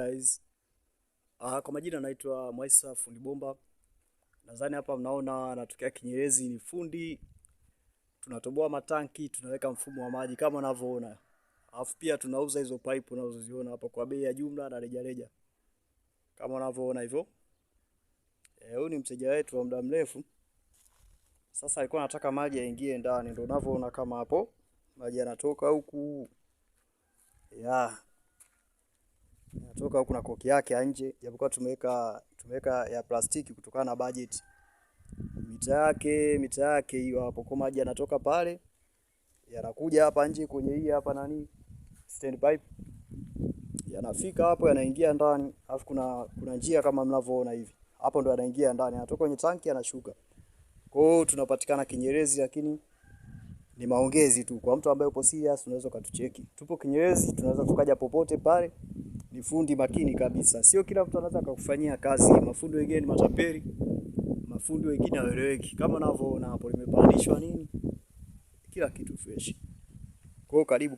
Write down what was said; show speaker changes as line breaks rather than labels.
Guys, kwa majina naitwa Mwaisa fundi bomba. Nadhani hapa mnaona natokea Kinyerezi, ni fundi. Tunatoboa matanki, tunaweka mfumo wa maji kama unavyoona. Alafu pia tunauza hizo pipe unazoziona hapa kwa bei ya jumla na rejareja. Kama unavyoona hivyo. Huyu ni mteja wetu wa muda mrefu. Sasa alikuwa anataka maji yaingie ndani, ndio unavyoona kama hapo. Maji yanatoka huku. Natoka huku na koki yake ya nje, japokuwa tumeweka ya plastiki kutokana na budget. Mita yake hiyo hapo, kwa maji yanatoka pale yanakuja hapa nje kwenye hii hapa stand pipe, yanafika hapo yanaingia ndani. Alafu kuna njia kama mnavyoona hivi, hapo ndo yanaingia ndani, yanatoka kwenye tanki yanashuka. Kwa hiyo tunapatikana Kinyerezi, lakini ni maongezi tu. Kwa mtu ambaye upo serious unaweza ukatucheki. Tupo Kinyerezi, tunaweza tukaja popote pale. Ni fundi makini kabisa. Sio kila mtu anaweza kukufanyia kazi. Mafundi wengine ni matapeli. Mafundi wengine hawaeleweki. Kama unavyoona hapo limepandishwa nini? Kila kitu fresh. Kwa hiyo karibu.